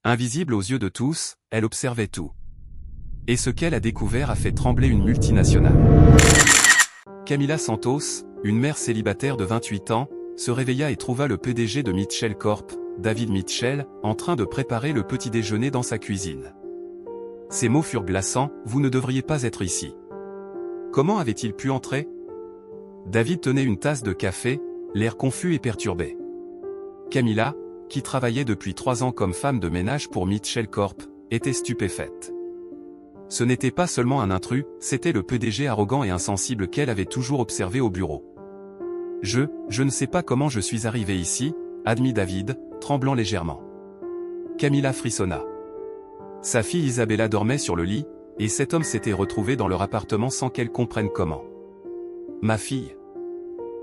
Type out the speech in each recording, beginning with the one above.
Invisible aux yeux de tous, elle observait tout. Et ce qu'elle a découvert a fait trembler une multinationale. Camila Santos, une mère célibataire de 28 ans, se réveilla et trouva le PDG de Mitchell Corp, David Mitchell, en train de préparer le petit déjeuner dans sa cuisine. Ses mots furent glaçants, « Vous ne devriez pas être ici. » Comment avait-il pu entrer? David tenait une tasse de café, l'air confus et perturbé. Camila, qui travaillait depuis 3 ans comme femme de ménage pour Mitchell Corp, était stupéfaite. Ce n'était pas seulement un intrus, c'était le PDG arrogant et insensible qu'elle avait toujours observé au bureau. Je ne sais pas comment je suis arrivé ici, admit David, tremblant légèrement. Camila frissonna. Sa fille Isabella dormait sur le lit, et cet homme s'était retrouvé dans leur appartement sans qu'elle comprenne comment. Ma fille,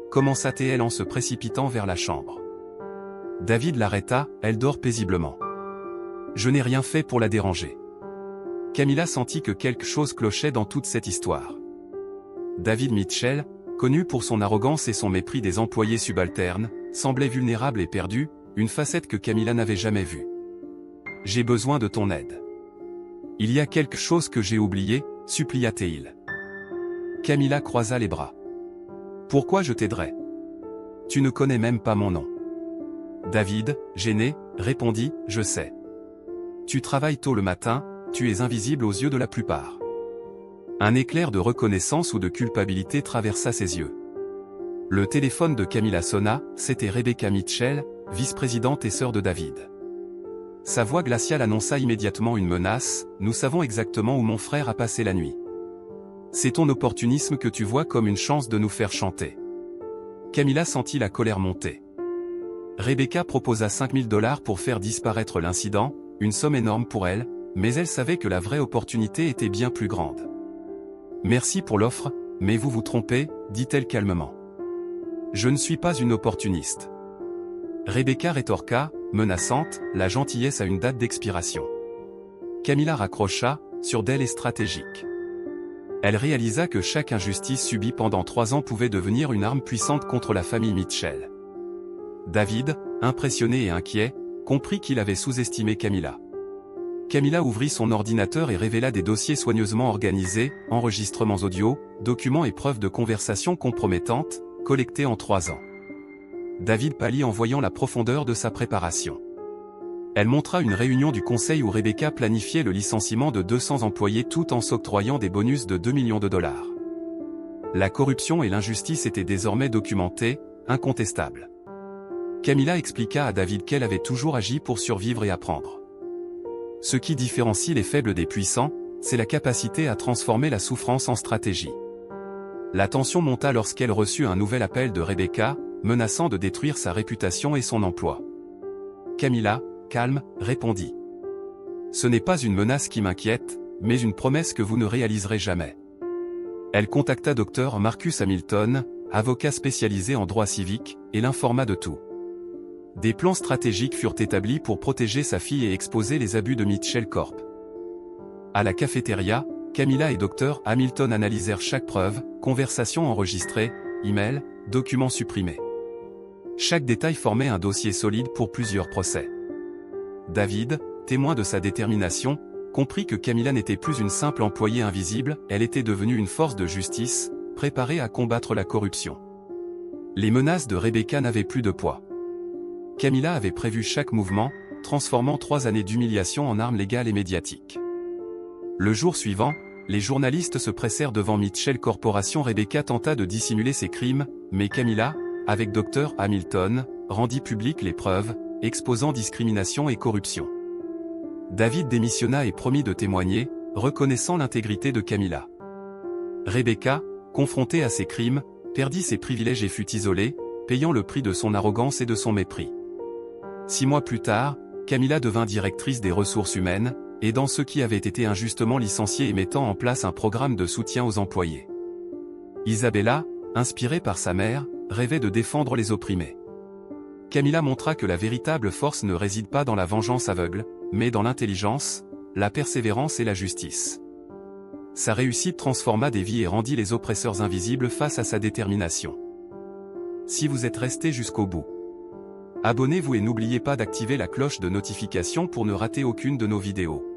commença-t-elle en se précipitant vers la chambre. David l'arrêta, elle dort paisiblement. Je n'ai rien fait pour la déranger. Camila sentit que quelque chose clochait dans toute cette histoire. David Mitchell, connu pour son arrogance et son mépris des employés subalternes, semblait vulnérable et perdu, une facette que Camila n'avait jamais vue. J'ai besoin de ton aide. Il y a quelque chose que j'ai oublié, supplia-t-il. Camila croisa les bras. Pourquoi je t'aiderais? Tu ne connais même pas mon nom. David, gêné, répondit, je sais. Tu travailles tôt le matin, tu es invisible aux yeux de la plupart. Un éclair de reconnaissance ou de culpabilité traversa ses yeux. Le téléphone de Camila sonna, c'était Rebecca Mitchell, vice-présidente et sœur de David. Sa voix glaciale annonça immédiatement une menace, nous savons exactement où mon frère a passé la nuit. C'est ton opportunisme que tu vois comme une chance de nous faire chanter. Camila sentit la colère monter. Rebecca proposa $5 000 pour faire disparaître l'incident, une somme énorme pour elle, mais elle savait que la vraie opportunité était bien plus grande. Merci pour l'offre, mais vous vous trompez, dit-elle calmement. Je ne suis pas une opportuniste. Rebecca rétorqua, menaçante, la gentillesse a une date d'expiration. Camila raccrocha, sûre d'elle et stratégique. Elle réalisa que chaque injustice subie pendant 3 ans pouvait devenir une arme puissante contre la famille Mitchell. David, impressionné et inquiet, comprit qu'il avait sous-estimé Camila. Camila ouvrit son ordinateur et révéla des dossiers soigneusement organisés, enregistrements audio, documents et preuves de conversations compromettantes, collectés en 3 ans. David pâlit en voyant la profondeur de sa préparation. Elle montra une réunion du conseil où Rebecca planifiait le licenciement de 200 employés tout en s'octroyant des bonus de $2 millions. La corruption et l'injustice étaient désormais documentées, incontestables. Camila expliqua à David qu'elle avait toujours agi pour survivre et apprendre. Ce qui différencie les faibles des puissants, c'est la capacité à transformer la souffrance en stratégie. La tension monta lorsqu'elle reçut un nouvel appel de Rebecca, menaçant de détruire sa réputation et son emploi. Camila, calme, répondit. Ce n'est pas une menace qui m'inquiète, mais une promesse que vous ne réaliserez jamais. Elle contacta Dr Marcus Hamilton, avocat spécialisé en droit civique, et l'informa de tout. Des plans stratégiques furent établis pour protéger sa fille et exposer les abus de Mitchell Corp. À la cafétéria, Camila et Dr Hamilton analysèrent chaque preuve, conversation enregistrée, email, documents supprimés. Chaque détail formait un dossier solide pour plusieurs procès. David, témoin de sa détermination, comprit que Camila n'était plus une simple employée invisible, elle était devenue une force de justice, préparée à combattre la corruption. Les menaces de Rebecca n'avaient plus de poids. Camila avait prévu chaque mouvement, transformant 3 années d'humiliation en armes légales et médiatiques. Le jour suivant, les journalistes se pressèrent devant Mitchell Corporation. Rebecca tenta de dissimuler ses crimes, mais Camila, avec Dr Hamilton, rendit publiques les preuves, exposant discrimination et corruption. David démissionna et promit de témoigner, reconnaissant l'intégrité de Camila. Rebecca, confrontée à ces crimes, perdit ses privilèges et fut isolée, payant le prix de son arrogance et de son mépris. 6 mois plus tard, Camila devint directrice des ressources humaines, aidant ceux qui avaient été injustement licenciés et mettant en place un programme de soutien aux employés. Isabella, inspirée par sa mère, rêvait de défendre les opprimés. Camila montra que la véritable force ne réside pas dans la vengeance aveugle, mais dans l'intelligence, la persévérance et la justice. Sa réussite transforma des vies et rendit les oppresseurs invisibles face à sa détermination. Si vous êtes resté jusqu'au bout, Abonnez-vous et n'oubliez pas d'activer la cloche de notification pour ne rater aucune de nos vidéos.